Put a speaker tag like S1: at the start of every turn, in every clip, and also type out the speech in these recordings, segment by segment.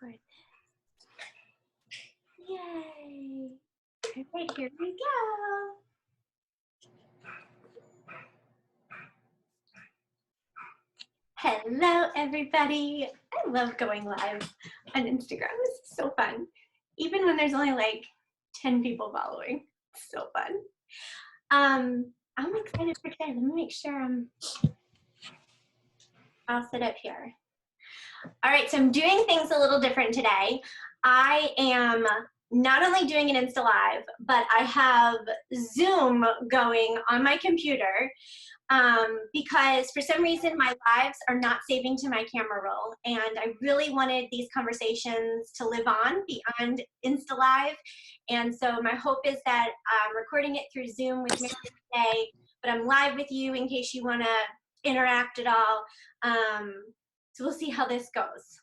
S1: record this. Yay. Okay, here we go. Hello, everybody. I love going live on Instagram. This is so fun. Even when there's only like 10 people following. It's so fun. I'm excited for today. Let me make sure I'll sit up here. All right, so I'm doing things a little different today. I am not only doing an Insta Live, but I have Zoom going on my computer because for some reason my lives are not saving to my camera roll, and I really wanted these conversations to live on beyond Insta Live. And so my hope is that I'm recording it through Zoom with Meredith today, but I'm live with you in case you want to interact at all. So we'll see how this goes.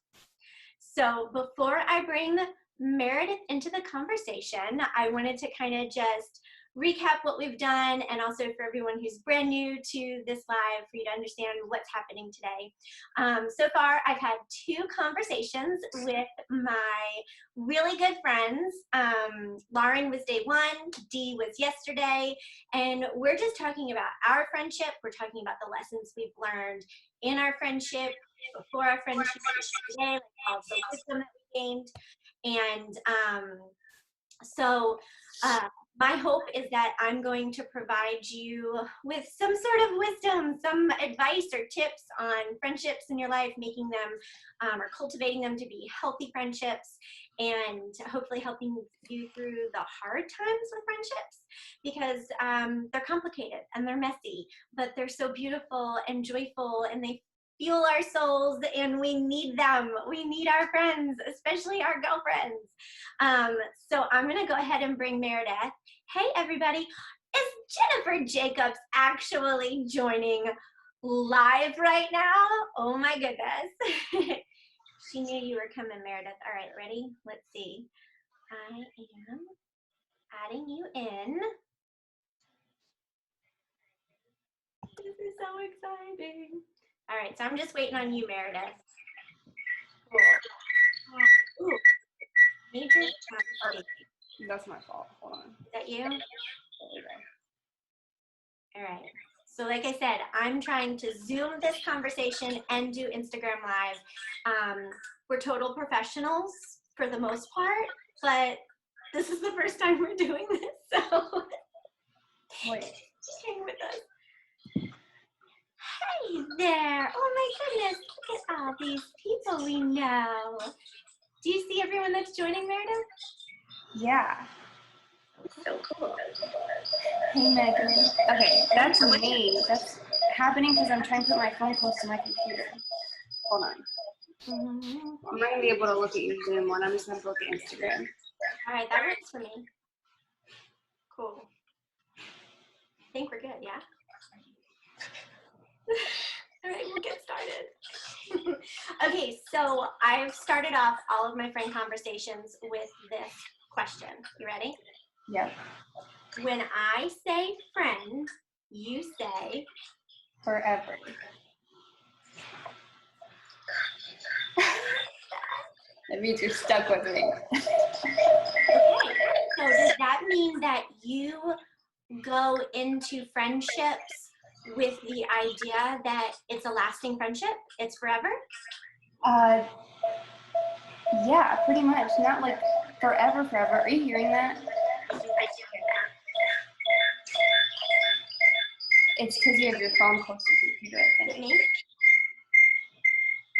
S1: So before I bring Meredith into the conversation, I wanted to kind of just recap what we've done, and also for everyone who's brand new to this live, for you to understand what's happening today. So far, I've had 2 conversations with my really good friends. Lauren was day 1, Dee was yesterday, and we're just talking about our friendship. We're talking about the lessons we've learned in our friendship, before our friendship, today, like all the wisdom that we gained. And my hope is that I'm going to provide you with some sort of wisdom, some advice or tips on friendships in your life, making them or cultivating them to be healthy friendships, and hopefully helping you through the hard times with friendships, because they're complicated and they're messy, but they're so beautiful and joyful, and they fuel our souls, and we need them. We need our friends, especially our girlfriends. So I'm gonna go ahead and bring Meredith. Hey everybody, is Jennifer Jacobs actually joining live right now? Oh my goodness. She knew you were coming, Meredith. All right, ready? Let's see. I am adding you in. This is so exciting. All right, so I'm just waiting on you, Meredith. Cool. Ooh. Major mistake.
S2: That's my fault. Hold on.
S1: Is that you?
S2: There we go.
S1: All right. So like I said, I'm trying to Zoom this conversation and do Instagram Live. We're total professionals for the most part, but this is the first time we're doing this, so
S2: Wait.
S1: hang with us. Hey there! Oh my goodness, look at all these people we know. Do you see everyone that's joining, Meredith?
S2: Yeah.
S1: So cool.
S2: Hey, Megan. Okay, that's me. That's happening because I'm trying to put my phone close to my computer. Hold on. I'm not going to be able to look at your Zoom one. I'm just going to look at Instagram.
S1: All right, that works for me. Cool. I think we're good, yeah? All right, we'll get started. Okay, so I've started off all of my friend conversations with this question. You ready?
S2: Yep.
S1: When I say friend, you say?
S2: Forever. That means you're stuck with me.
S1: Okay, so does that mean that you go into friendships with the idea that it's a lasting friendship? It's forever?
S2: Yeah, pretty much. Not like forever. Are you hearing that? It's because you have your phone close to your computer, I think.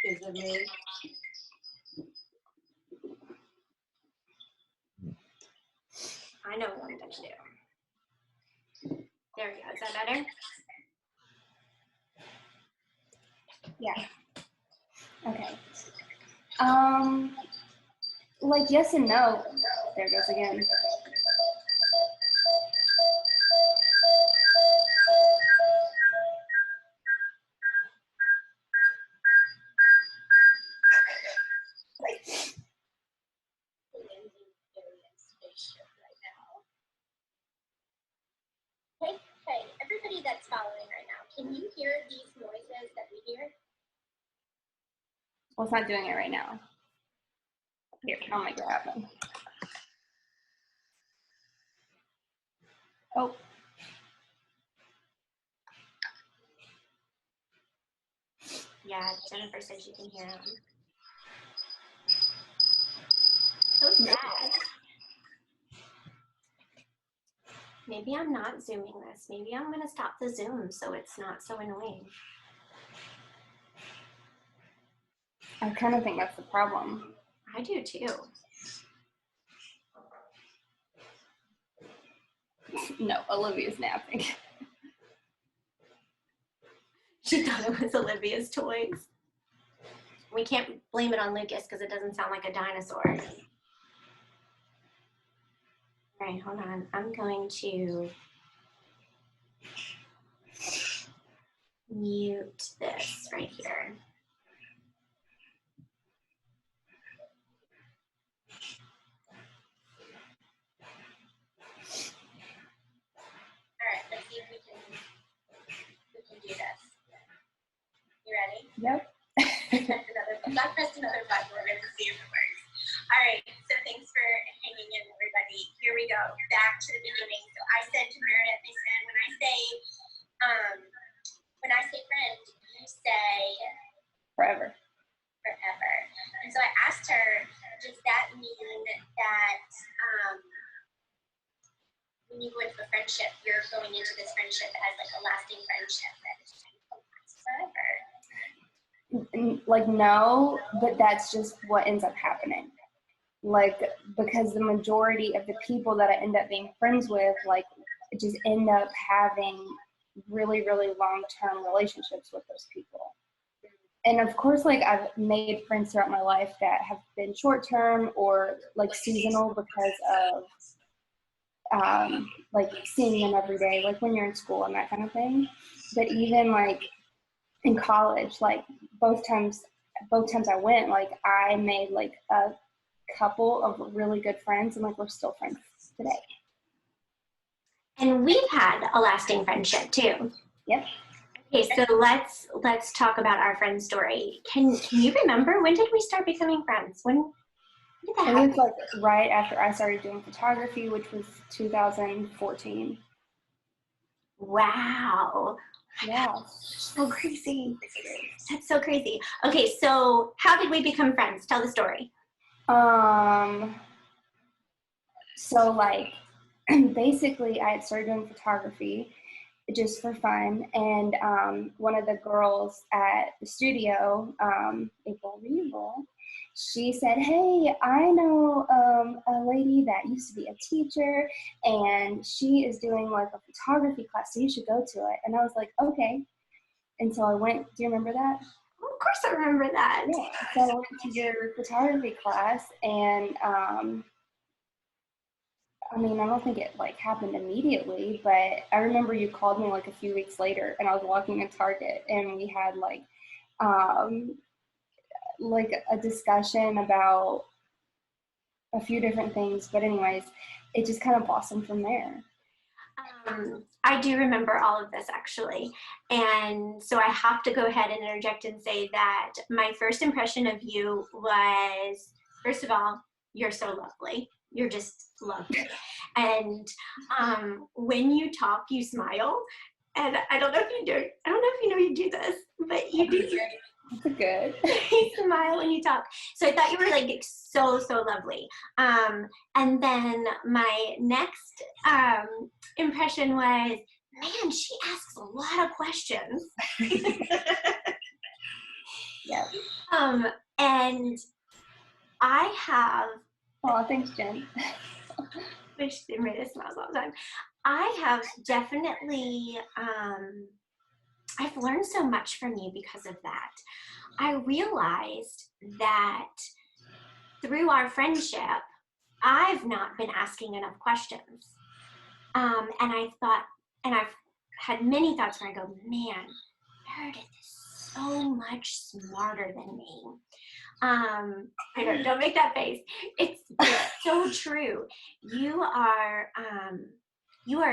S1: Is it me?
S2: Is it me?
S1: I know what I'm gonna do. There we go. Is that better?
S2: Yeah. Okay. Like yes and no. There it goes again.
S1: Hey, everybody that's following right now, can you hear these noises that we hear?
S2: Well, it's not doing it right now. Here, I'll make it happen. Oh.
S1: Yeah, Jennifer said she can hear him. So sad. Maybe I'm not zooming this. Maybe I'm going to stop the zoom so it's not so annoying.
S2: I kind of think that's the problem.
S1: I do too.
S2: No, Olivia's napping.
S1: She thought it was Olivia's toys. We can't blame it on Lucas because it doesn't sound like a dinosaur. All right, hold on. I'm going to mute this right here. All right, let's see if we can do this. You ready?
S2: Yep.
S1: I pressed another button. We're going to see if it works. All right, so thanks for hanging in, everybody. Here we go, back to the beginning. So I said to Meredith, I said, when I say friend, you say
S2: Forever.
S1: forever. And so I asked her, does that mean that when you go into a friendship, you're going into this friendship as like a lasting friendship that is forever?
S2: Like, no, but that's just what ends up happening. Like, because the majority of the people that I end up being friends with, like, just end up having really, really long-term relationships with those people. And of course, like, I've made friends throughout my life that have been short-term or like seasonal because of like seeing them every day, like when you're in school and that kind of thing. But even like in college, like both times I went, like I made like a couple of really good friends, and like we're still friends today.
S1: And we've had a lasting friendship too.
S2: Yep.
S1: Okay, so let's talk about our friend story. Can you remember, when did we start becoming friends? When did that happen?
S2: It was like right after I started doing photography, which was 2014.
S1: Wow.
S2: Yeah.
S1: So crazy. That's so crazy. Okay, so how did we become friends? Tell the story.
S2: So like basically I had started doing photography just for fun, and one of the girls at the studio, April, she said, hey, I know a lady that used to be a teacher, and she is doing like a photography class, so you should go to it. And I was like, okay. And so I went. Do you remember that?
S1: Oh, of course I remember that.
S2: Yeah. So I went to your photography class, and I mean, I don't think it like happened immediately, but I remember you called me like a few weeks later, and I was walking in Target, and we had like a discussion about a few different things. But anyways, it just kind of blossomed from there.
S1: I do remember all of this actually. And so I have to go ahead and interject and say that my first impression of you was, first of all, you're so lovely. You're just lovely. And when you talk, you smile. And I don't know if you know you do this, but you do.
S2: That's good.
S1: You smile when you talk. So I thought you were like so lovely. And then my next impression was, man, she asks a lot of questions.
S2: Yeah.
S1: And I have.
S2: Oh, thanks, Jen.
S1: Which Meredith smiles all the time. I have definitely. I've learned so much from you because of that. I realized that through our friendship, I've not been asking enough questions. And I've had many thoughts where I go, man, Meredith is so much smarter than me. Don't make that face. It's so true. You are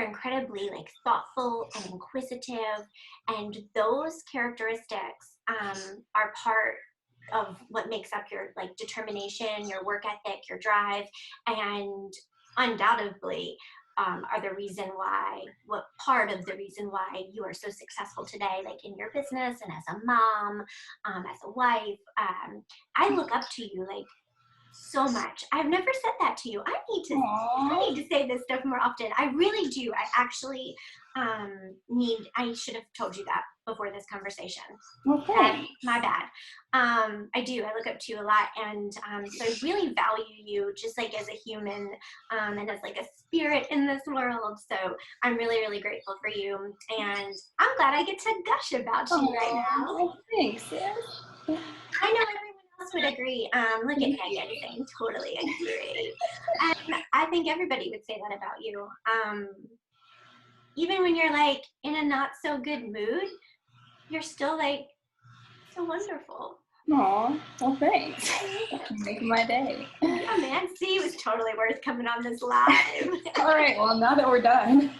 S1: incredibly like thoughtful and inquisitive, and those characteristics are part of what makes up your like determination, your work ethic, your drive, and undoubtedly are the reason why, what part of the reason why you are so successful today, like in your business and as a mom, as a wife. I look up to you like so much. I've never said that to you. I need to say this stuff more often. I really do. I actually I should have told you that before this conversation.
S2: Okay.
S1: My bad. I do. I look up to you a lot, and so I really value you just like as a human, and as like a spirit in this world. So I'm really, really grateful for you, and I'm glad I get to gush about you right now.
S2: Thanks, sis.
S1: I know everyone else would agree. Look at Megan saying totally agree. And I think everybody would say that about you. Even when you're like in a not so good mood, you're still like so wonderful.
S2: Aw, well, thanks. Make my day.
S1: Yeah, man. See, it was totally worth coming on this live.
S2: All right, well, now that we're done.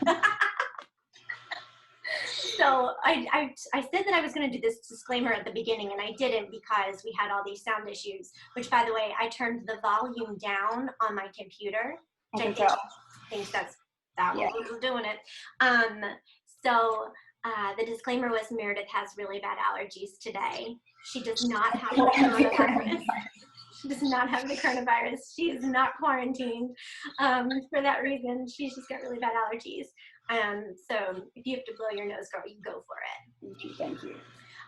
S1: So I said that I was going to do this disclaimer at the beginning, and I didn't because we had all these sound issues, which, by the way, I turned the volume down on my computer, which I think that's what was doing it. So the disclaimer was Meredith has really bad allergies today. She does not have the coronavirus. She does not have the coronavirus. She is not quarantined. For that reason, she's just got really bad allergies. So if you have to blow your nose, girl, you go for it.
S2: Thank you.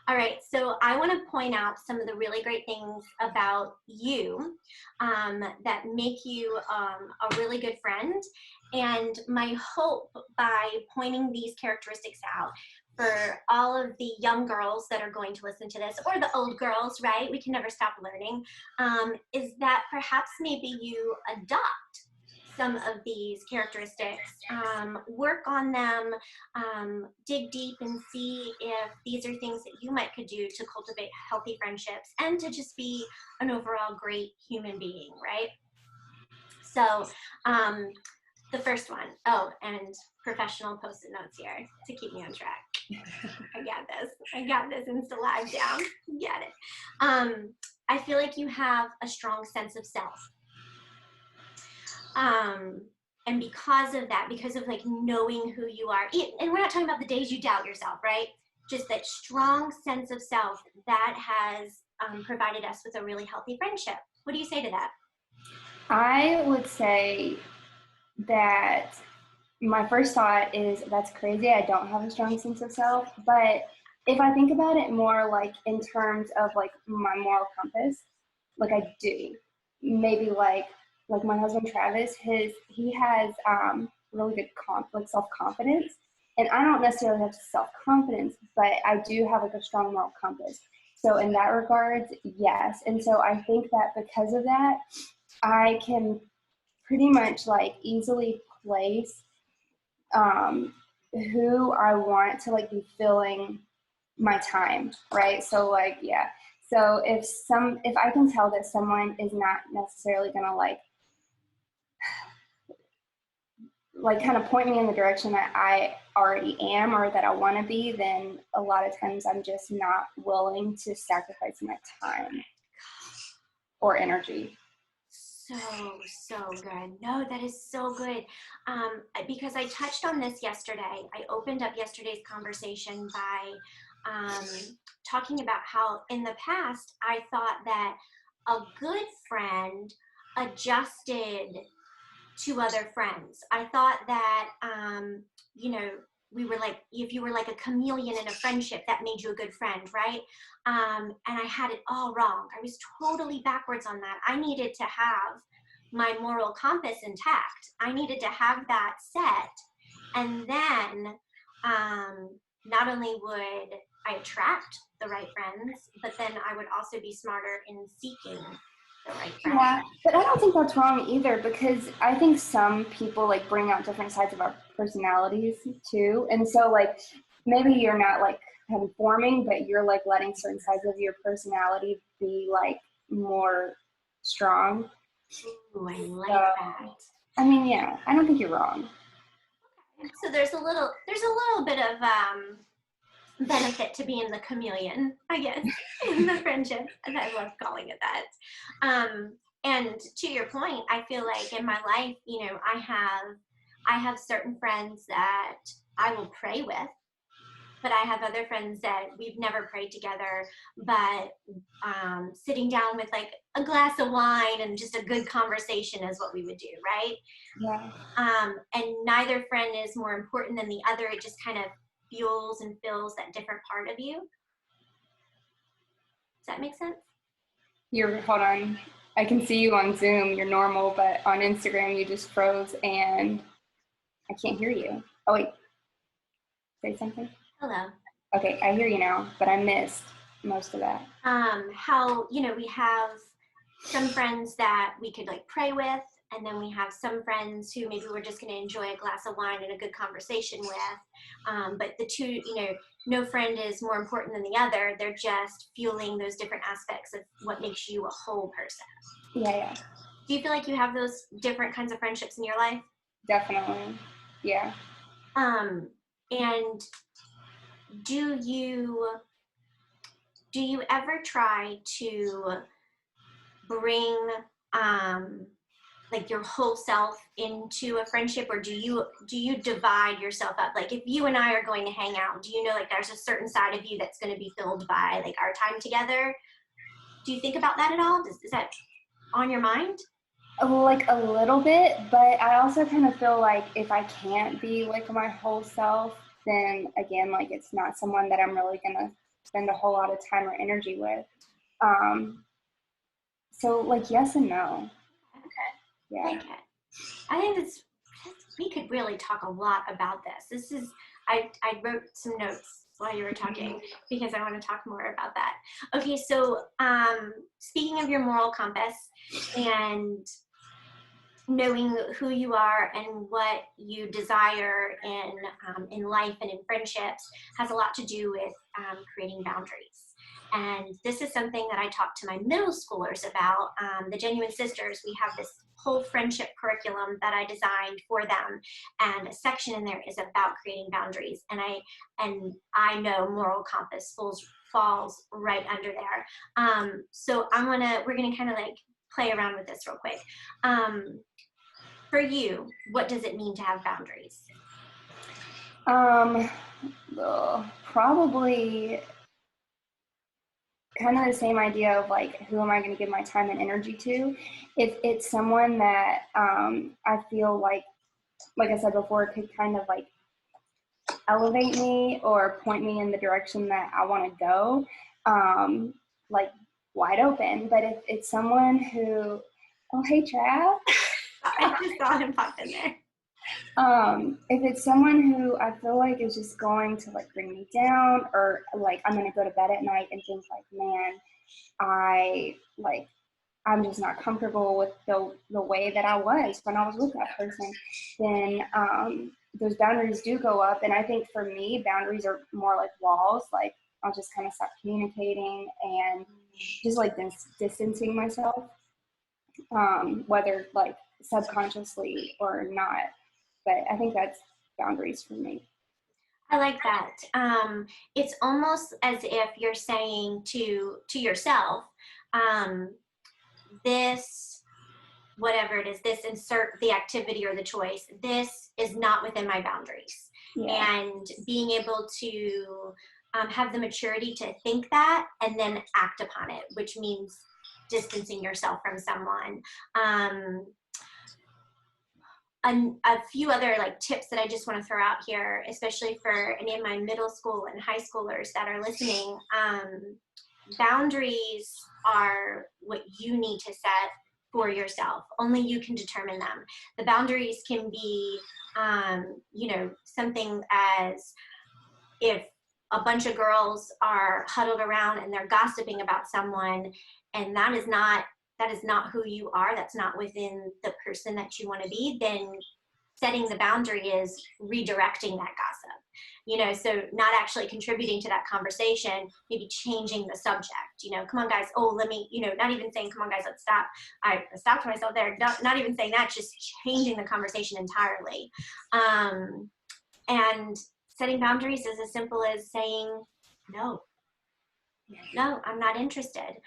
S1: All right, so I want to point out some of the really great things about you that make you a really good friend. And my hope by pointing these characteristics out for all of the young girls that are going to listen to this, or the old girls, right? We can never stop learning, is that perhaps maybe you adopt some of these characteristics, work on them, dig deep and see if these are things that you could do to cultivate healthy friendships and to just be an overall great human being, right? So the first one, and professional post-it notes here to keep me on track. I got this Insta Live down. Get it. I feel like you have a strong sense of self. And because of that, because of like knowing who you are, and we're not talking about the days you doubt yourself, right? Just that strong sense of self that has provided us with a really healthy friendship. What do you say to that?
S2: I would say that my first thought is that's crazy. I don't have a strong sense of self, but if I think about it more like in terms of like my moral compass, like I do. Maybe like my husband Travis, he has really good self-confidence, and I don't necessarily have self-confidence, but I do have like a strong moral compass. So in that regards, yes. And so I think that because of that, I can pretty much like easily place who I want to like be filling my time, right? So like, yeah. So if I can tell that someone is not necessarily gonna like kind of point me in the direction that I already am or that I want to be, then a lot of times I'm just not willing to sacrifice my time or energy.
S1: So good. No, that is so good. Because I touched on this yesterday. I opened up yesterday's conversation by talking about how in the past I thought that a good friend adjusted to other friends. I thought that, we were like, if you were like a chameleon in a friendship, that made you a good friend, right? And I had it all wrong. I was totally backwards on that. I needed to have my moral compass intact. I needed to have that set. And then not only would I attract the right friends, but then I would also be smarter in seeking the right friends.
S2: Yeah, but I don't think that's wrong either, because I think some people like bring out different sides of our personalities too. And so like maybe you're not like conforming, but you're like letting certain sides of your personality be like more strong.
S1: Ooh, I like that.
S2: I mean, yeah, I don't think you're wrong.
S1: Okay. So there's a little bit of benefit to being the chameleon, I guess, in the friendship. That's I love calling it that. And to your point, I feel like in my life, you know, I have certain friends that I will pray with, but I have other friends that we've never prayed together, but sitting down with like a glass of wine and just a good conversation is what we would do, right?
S2: Yeah.
S1: And neither friend is more important than the other. It just kind of fuels and fills that different part of you. Does that make sense?
S2: Hold on. I can see you on Zoom. You're normal, but on Instagram you just froze and I can't hear you. Oh wait. Say something.
S1: Hello.
S2: Okay, I hear you now, but I missed most of that.
S1: How, you know, we have some friends that we could like pray with, and then we have some friends who maybe we're just going to enjoy a glass of wine and a good conversation with. But the two, you know, no friend is more important than the other. They're just fueling those different aspects of what makes you a whole person.
S2: Yeah.
S1: Do you feel like you have those different kinds of friendships in your life?
S2: Definitely. Yeah.
S1: And do you ever try to bring like your whole self into a friendship, or do you divide yourself up? Like if you and I are going to hang out, do you know like there's a certain side of you that's going to be filled by like our time together? Do you think about that at all? Is that on your mind?
S2: Like a little bit, but I also kind of feel like if I can't be like my whole self, then again, like it's not someone that I'm really gonna spend a whole lot of time or energy with. So like yes and no.
S1: Okay.
S2: Yeah.
S1: Okay. I think we could really talk a lot about this. I wrote some notes while you were talking because I want to talk more about that. Okay, so speaking of your moral compass and knowing who you are and what you desire in life and in friendships has a lot to do with creating boundaries. And this is something that I talk to my middle schoolers about. The Genuine Sisters, we have this whole friendship curriculum that I designed for them, and a section in there is about creating boundaries. And I know moral compass falls right under there. So we're gonna kind of like play around with this real quick. For you, what does it mean to have boundaries?
S2: Probably kind of the same idea of like, who am I going to give my time and energy to? If it's someone that I feel like I said before, could kind of like elevate me or point me in the direction that I want to go, like wide open. But if it's someone who, oh, hey, Trav.
S1: I just saw him pop in there.
S2: If it's someone who I feel like is just going to like bring me down, or like I'm gonna go to bed at night and think like, man, I'm just not comfortable with the way that I was when I was with that person, then those boundaries do go up. And I think for me, boundaries are more like walls. Like I'll just kind of stop communicating and just like distancing myself, whether like subconsciously or not. But I think that's boundaries for me.
S1: I like that. It's almost as if you're saying to yourself, this, whatever it is, this, insert the activity or the choice, this is not within my boundaries. Yeah. And being able to have the maturity to think that and then act upon it, which means distancing yourself from someone. A few other like tips that I just want to throw out here, especially for any of my middle school and high schoolers that are listening. Boundaries are what you need to set for yourself. Only you can determine them. The boundaries can be, something as if a bunch of girls are huddled around and they're gossiping about someone, and that is not who you are, that's not within the person that you want to be, then setting the boundary is redirecting that gossip. So not actually contributing to that conversation, maybe changing the subject. Come on guys, let me, not even saying, come on guys, let's stop. I stopped myself there, not even saying that, just changing the conversation entirely. And setting boundaries is as simple as saying no. no, I'm not interested.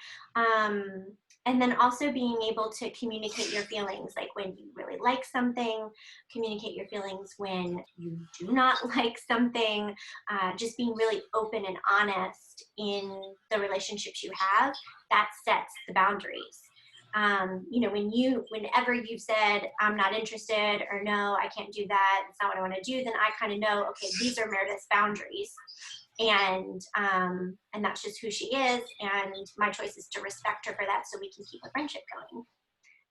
S1: And then also being able to communicate your feelings, like when you really like something, communicate your feelings when you do not like something, just being really open and honest in the relationships you have, that sets the boundaries. Whenever you've said, I'm not interested, or no, I can't do that, it's not what I want to do, then I kind of know, okay, these are Meredith's boundaries. And that's just who she is, and my choice is to respect her for that so we can keep the friendship going.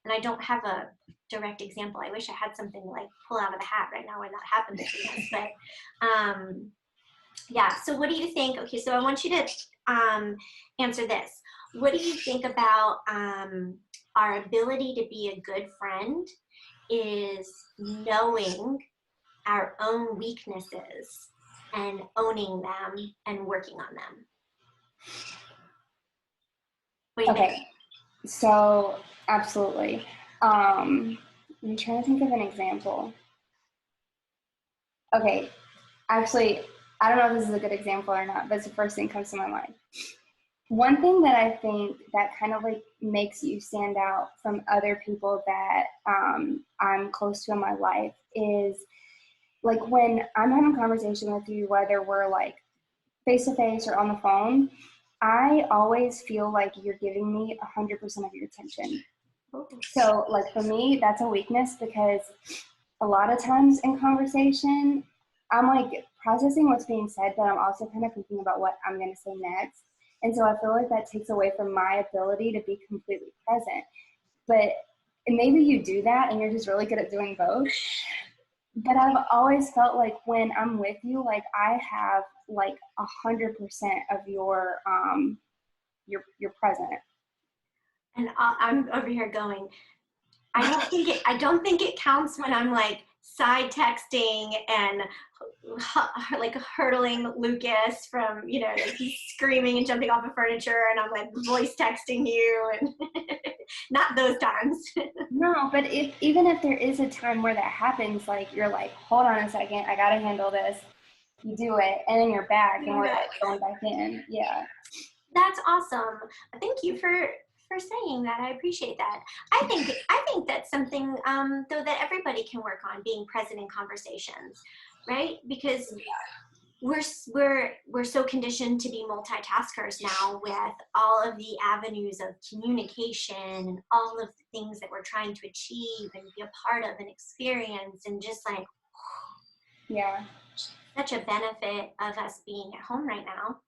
S1: And I don't have a direct example. I wish I had something to like pull out of the hat right now when that happened between us. But yeah, so what do you think? Okay, so I want you to answer this. What do you think about our ability to be a good friend is knowing our own weaknesses and owning them and working on them? What do you think?
S2: So absolutely. I'm trying to think of an example. Okay, actually, I don't know if this is a good example or not, but it's the first thing that comes to my mind. One thing that I think that kind of like makes you stand out from other people that I'm close to in my life is like when I'm having a conversation with you, whether we're like face to face or on the phone, I always feel like you're giving me 100% of your attention. So like for me, that's a weakness because a lot of times in conversation, I'm like processing what's being said, but I'm also kind of thinking about what I'm going to say next. And so I feel like that takes away from my ability to be completely present. But maybe you do that and you're just really good at doing both. But I've always felt like when I'm with you, like I have like 100% of your present.
S1: And I'm over here going, I don't think it counts when I'm like side texting and like hurtling Lucas from, like he's screaming and jumping off of furniture, and I'm like voice texting you, and not those times.
S2: No, but even if there is a time where that happens, like you're like, hold on a second, I gotta handle this. You do it, and then you're back, and we're like going back in. Yeah.
S1: That's awesome. Thank you for saying that. I appreciate that. I think that's something though that everybody can work on, being present in conversations, right? Because we're so conditioned to be multitaskers now with all of the avenues of communication and all of the things that we're trying to achieve and be a part of and experience, and just like,
S2: yeah,
S1: such a benefit of us being at home right now.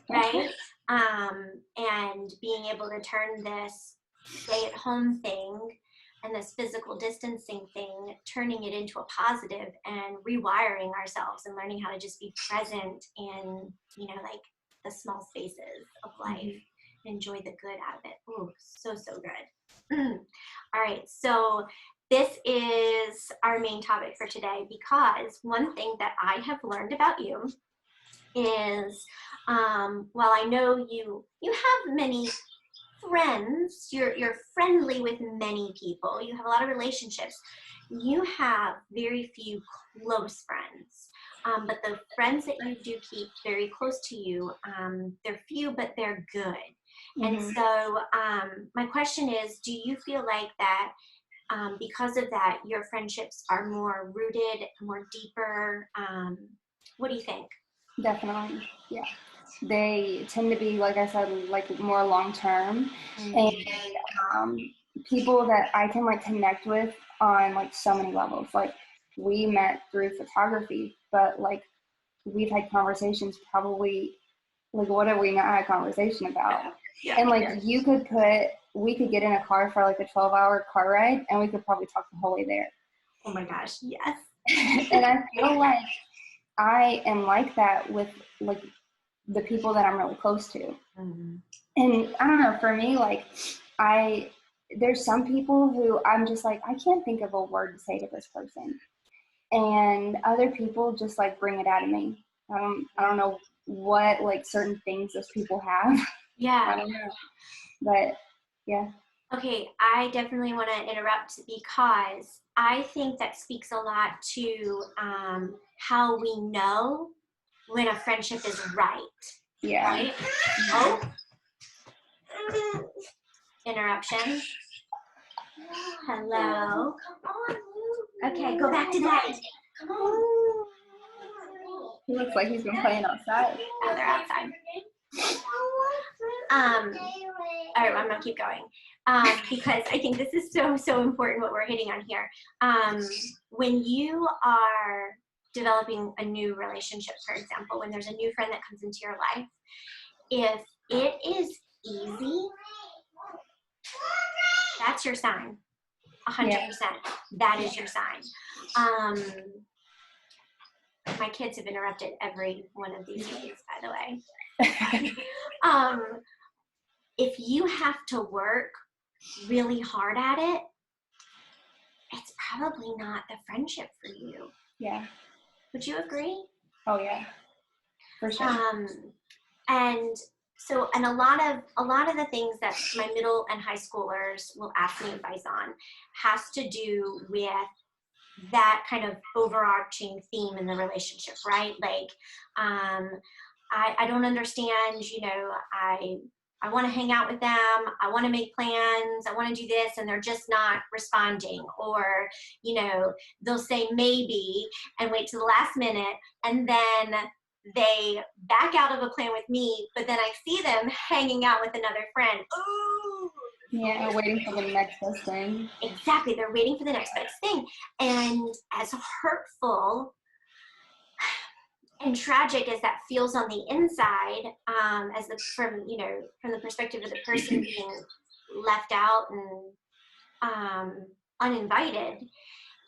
S1: Right? And being able to turn this stay-at-home thing and this physical distancing thing, turning it into a positive and rewiring ourselves and learning how to just be present in, like the small spaces of life, enjoy the good out of it. Ooh, so good. All right, so this is our main topic for today, because one thing that I have learned about you is, while I know you have many friends, you're friendly with many people, you have a lot of relationships, you have very few close friends. But the friends that you do keep very close to you, they're few, but they're good. And so my question is, do you feel like that because of that, your friendships are more rooted, more deeper? What do you think?
S2: Definitely. Yeah. They tend to be, like I said, like more long-term, and people that I can like connect with on like so many levels. Like we met through photography, but like we've had conversations probably, like what have we not had a conversation about? Yeah. And like we could get in a car for like a 12-hour car ride and we could probably talk the whole way there.
S1: Oh my gosh, yes.
S2: And I feel like I am like that with like the people that I'm really close to. And I don't know, for me, like there's some people who I'm just like, I can't think of a word to say to this person. And other people just like bring it out of me. I don't know what like certain things those people have.
S1: Yeah.
S2: I don't know. But yeah.
S1: Okay, I definitely want to interrupt, because I think that speaks a lot to how we know when a friendship is right.
S2: Yeah.
S1: Right? Oh. Interruption. Hello. Okay, go back to bed.
S2: He looks like he's been playing outside.
S1: Oh, they're outside. All right, well, I'm gonna keep going because I think this is so important what we're hitting on here. When you are developing a new relationship, for example, when there's a new friend that comes into your life, if it is easy, that's your sign. 100%. That is your sign. My kids have interrupted every one of these meetings, by the way. If you have to work really hard at it, it's probably not the friendship for you.
S2: Yeah.
S1: Would you agree?
S2: Oh yeah, for sure.
S1: And so, and a lot of the things that my middle and high schoolers will ask me advice on has to do with that kind of overarching theme in the relationship, right? Like, I don't understand, you know, I want to hang out with them. I want to make plans. I want to do this, and they're just not responding. Or, you know, they'll say maybe and wait to the last minute, and then they back out of a plan with me, but then I see them hanging out with another friend. Ooh.
S2: Yeah, waiting for the next best thing.
S1: Exactly, they're waiting for the next best thing. And as hurtful and tragic as that feels on the inside, from the perspective of the person being left out and uninvited,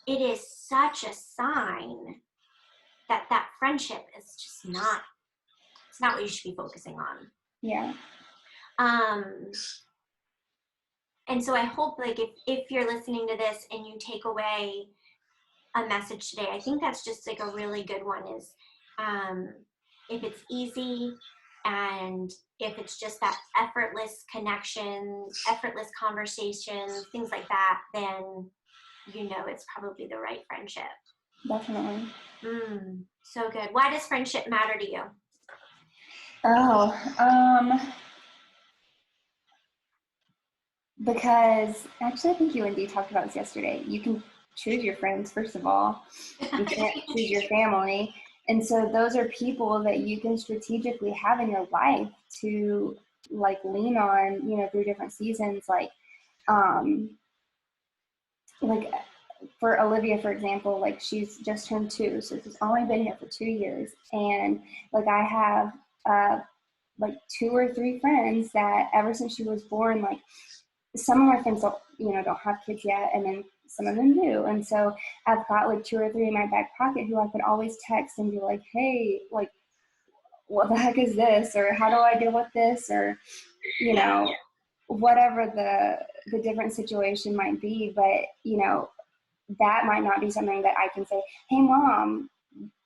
S1: it is such a sign that friendship is just not what you should be focusing on.
S2: Yeah.
S1: And so I hope, like, if you're listening to this and you take away a message today, I think that's just like a really good one is, if it's easy and if it's just that effortless connections, effortless conversations, things like that, then you know it's probably the right friendship.
S2: Definitely.
S1: So good. Why does friendship matter to you?
S2: Because actually I think you and Dee talked about this yesterday. You can choose your friends, first of all. You can't choose your family. And so those are people that you can strategically have in your life to like lean on, you know, through different seasons. Like for Olivia, for example, like she's just turned 2, so she's only been here for 2 years. And like I have like 2 or 3 friends that ever since she was born, like some of my friends don't have kids yet, and then some of them do. And so I've got like 2 or 3 in my back pocket who I could always text and be like, hey, like, what the heck is this? Or how do I deal with this? Or, you know, whatever the different situation might be. But, you know, that might not be something that I can say, hey, Mom,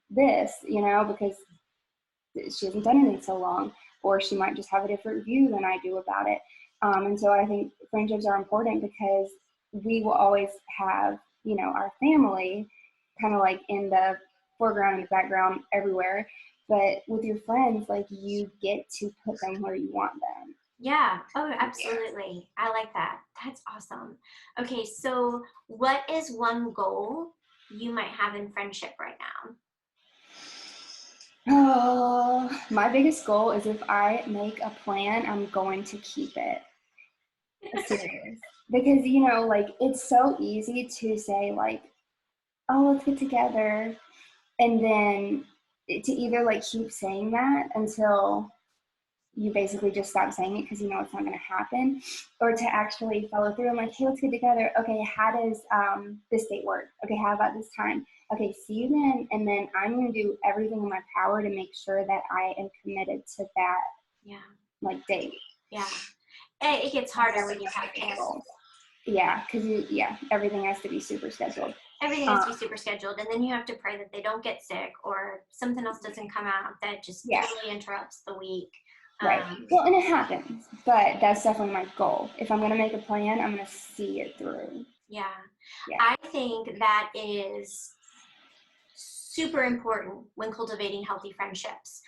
S2: this, you know, because she hasn't done it in so long, or she might just have a different view than I do about it. And so I think friendships are important because we will always have, you know, our family kind of like in the foreground and the background everywhere. But with your friends, like you get to put them where you want them.
S1: Yeah. Oh, absolutely. I like that. That's awesome. Okay. So what is one goal you might have in friendship right now?
S2: Oh, my biggest goal is if I make a plan, I'm going to keep it. Serious. Because, you know, like it's so easy to say like, oh, let's get together. And then to either like keep saying that until you basically just stop saying it because you know it's not going to happen, or to actually follow through and like, hey, let's get together. Okay, how does this date work? Okay, how about this time? Okay, see you then. And then I'm going to do everything in my power to make sure that I am committed to that like date.
S1: Yeah. It gets harder when you have kids.
S2: Yeah, because everything has to be super scheduled.
S1: Everything has to be super scheduled, and then you have to pray that they don't get sick or something else doesn't come out that just totally interrupts the week.
S2: Right. Well, and it happens, but that's definitely my goal. If I'm going to make a plan, I'm going to see it through.
S1: Yeah. I think that is super important when cultivating healthy friendships.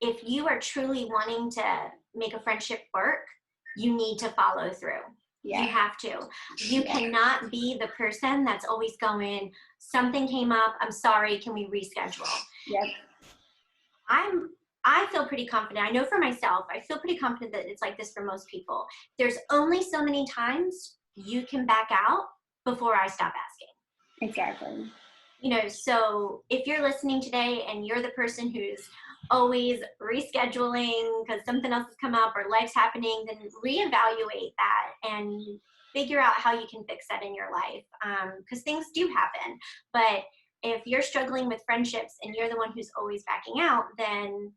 S1: if you are truly wanting to make a friendship work, you need to follow through.
S2: Yeah.
S1: You have to. You cannot be the person that's always going, something came up, I'm sorry, can we reschedule?
S2: Yep.
S1: I feel pretty confident. I know for myself, I feel pretty confident that it's like this for most people. There's only so many times you can back out before I stop asking.
S2: Exactly.
S1: You know, so if you're listening today and you're the person who's always rescheduling because something else has come up or life's happening, then reevaluate that and figure out how you can fix that in your life, because things do happen. But if you're struggling with friendships and you're the one who's always backing out, then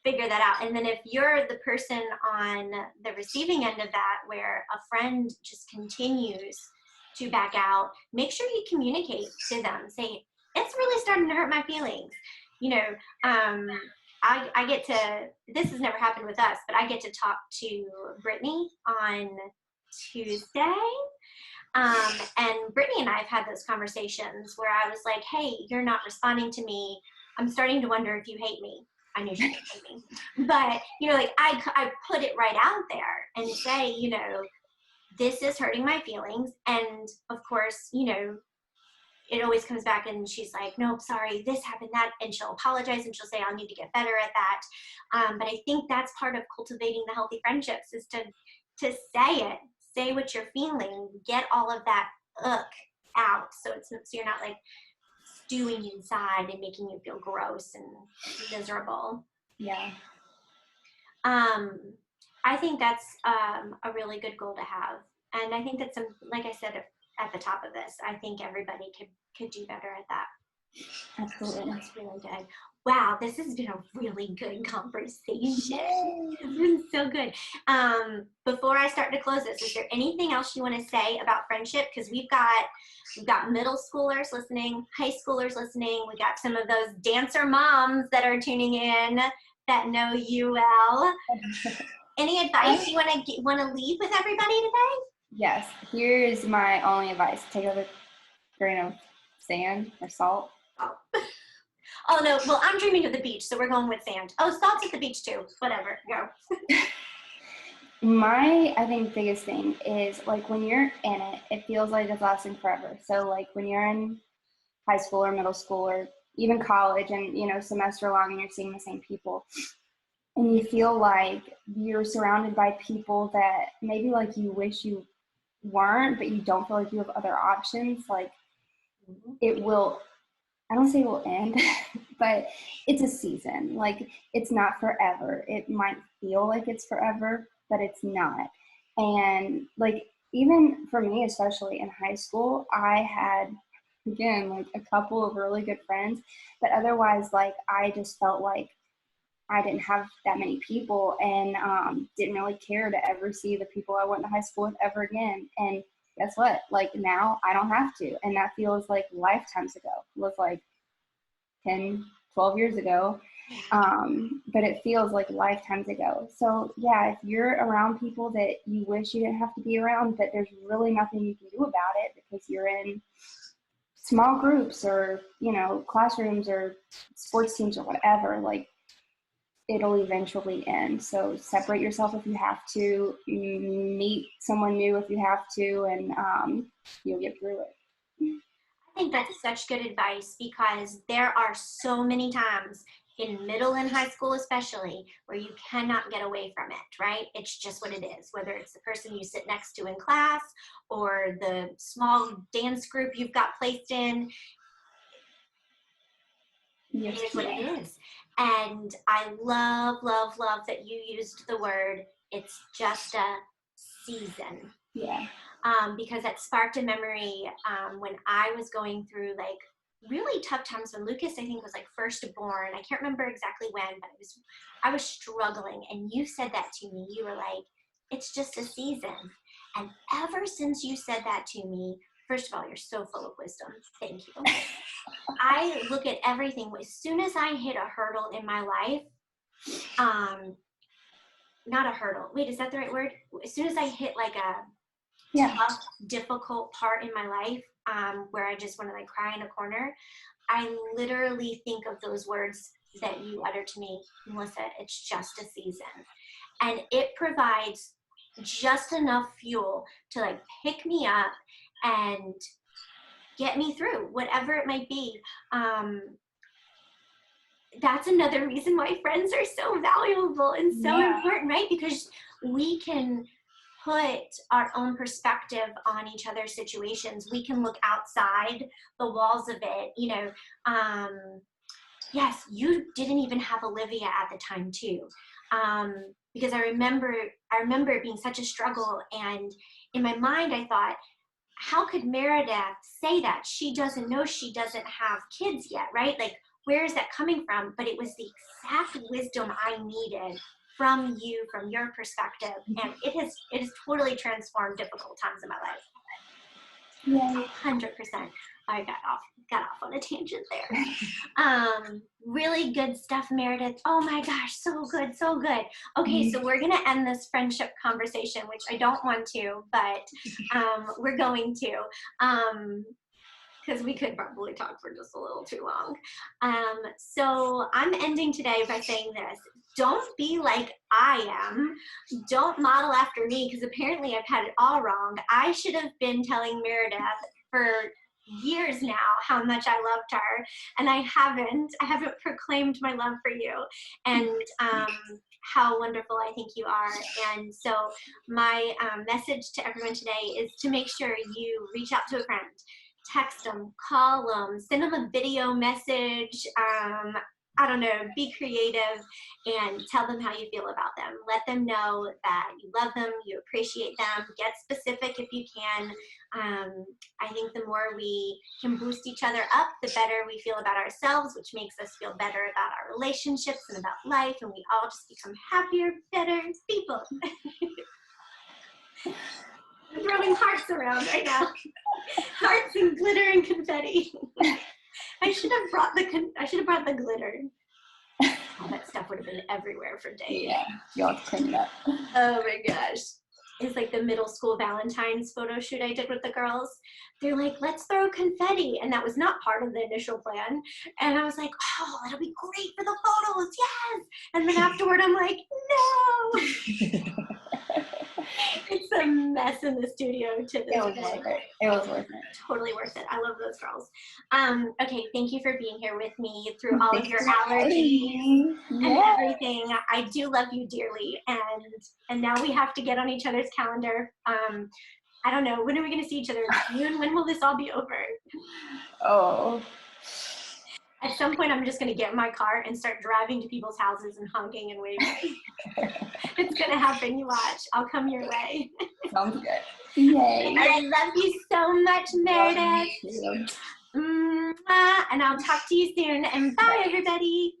S1: figure that out. And then if you're the person on the receiving end of that, where a friend just continues to back out, make sure you communicate to them. Say, it's really starting to hurt my feelings. You know, I get to, this has never happened with us, but I get to talk to Brittany on Tuesday. And Brittany and I have had those conversations where I was like, hey, you're not responding to me. I'm starting to wonder if you hate me. I knew she didn't hate me. But, you know, like I put it right out there and say, you know, this is hurting my feelings. And of course, you know, it always comes back and she's like, no, sorry, this happened, that, and she'll apologize and she'll say, I'll need to get better at that. But I think that's part of cultivating the healthy friendships is to say it, say what you're feeling, get all of that out. So you're not like stewing inside and making you feel gross and miserable.
S2: Yeah.
S1: I think that's a really good goal to have. And I think that's, like I said at the top of this, I think everybody could do better at that.
S2: Absolutely.
S1: That's really good. Wow, this has been a really good conversation. It's been so good. Before I start to close this, is there anything else you want to say about friendship? Because we've got middle schoolers listening, high schoolers listening. We got some of those dancer moms that are tuning in that know you well. Any advice you want to leave with everybody today?
S2: Yes. Here is my only advice. Take a grain of sand or salt.
S1: Oh, no. Well, I'm dreaming of the beach, so we're going with sand. Oh, salt's at the beach, too. Whatever. Go.
S2: I think, biggest thing is, like, when you're in it, it feels like it's lasting forever. So, like, when you're in high school or middle school or even college and, you know, semester long and you're seeing the same people, and you feel like you're surrounded by people that maybe, like, you wish you weren't, but you don't feel like you have other options, like, it will, I don't say it will end, but it's a season. Like, it's not forever. It might feel like it's forever, but it's not. And, like, even for me, especially in high school, I had, again, like, a couple of really good friends, but otherwise, like, I just felt like I didn't have that many people and didn't really care to ever see the people I went to high school with ever again. And guess what? Like, now I don't have to. And that feels like lifetimes ago. It was like 10, 12 years ago. But it feels like lifetimes ago. So yeah, if you're around people that you wish you didn't have to be around, but there's really nothing you can do about it because you're in small groups or, you know, classrooms or sports teams or whatever, like, it'll eventually end. So separate yourself if you have to, meet someone new if you have to, and you'll get through it.
S1: I think that's such good advice because there are so many times in middle and high school especially where you cannot get away from it, right? It's just what it is, whether it's the person you sit next to in class or the small dance group you've got placed in. Yes, it is what it is. And I love, love, love that you used the word, it's just a season.
S2: Yeah.
S1: Because that sparked a memory when I was going through like really tough times when Lucas, I think, was like first born. I can't remember exactly when, but I was struggling. And you said that to me. You were like, it's just a season. And ever since you said that to me, first of all, you're so full of wisdom. Thank you. I look at everything. As soon as I hit a hurdle in my life, not a hurdle. Wait, is that the right word? As soon as I hit like a tough, difficult part in my life, where I just want to like cry in a corner, I literally think of those words that you uttered to me, Melissa, it's just a season. And it provides just enough fuel to like pick me up and get me through whatever it might be. That's another reason why friends are so valuable and so important, right? Because we can put our own perspective on each other's situations. We can look outside the walls of it. You know, yes, you didn't even have Olivia at the time too. Because I remember it being such a struggle, and in my mind I thought, how could Meredith say that? She doesn't know, she doesn't have kids yet, right? Like, where is that coming from? But it was the exact wisdom I needed from you, from your perspective, and it has totally transformed difficult times in my life. 100%. I got off on a tangent there. Really good stuff, Meredith. Oh my gosh, so good. Okay, so we're gonna end this friendship conversation, which I don't want to, but we're going to, because we could probably talk for just a little too long. So I'm ending today by saying this. Don't be like I am. Don't model after me, because apparently I've had it all wrong. I should have been telling Meredith for years now how much I loved her, and I haven't proclaimed my love for you and how wonderful I think you are. And so my message to everyone today is to make sure you reach out to a friend, text them, call them, send them a video message, I don't know, be creative and tell them how you feel about them. Let them know that you love them, you appreciate them, get specific if you can. I think the more we can boost each other up, the better we feel about ourselves, which makes us feel better about our relationships and about life, and we all just become happier, better people. I'm throwing hearts around right now. Hearts and glitter and confetti. I should have brought the glitter. All that stuff would have been everywhere for days.
S2: Yeah, you'll have to clean it up.
S1: Oh my gosh. It's like the middle school Valentine's photo shoot I did with the girls. They're like, let's throw confetti. And that was not part of the initial plan. And I was like, oh, that'll be great for the photos. Yes. And then afterward, I'm like, no. It's a mess in the studio to this day.
S2: It was worth it.
S1: Totally worth it. I love those girls. Okay, thank you for being here with me through all of your allergies and everything. I do love you dearly, and now we have to get on each other's calendar. I don't know, when are we going to see each other? June? When will this all be over?
S2: Oh.
S1: At some point, I'm just going to get in my car and start driving to people's houses and honking and waving. It's going to happen. You watch. I'll come your way.
S2: Sounds good. Yay.
S1: I love you so much, Meredith. And I'll talk to you soon. And bye, everybody.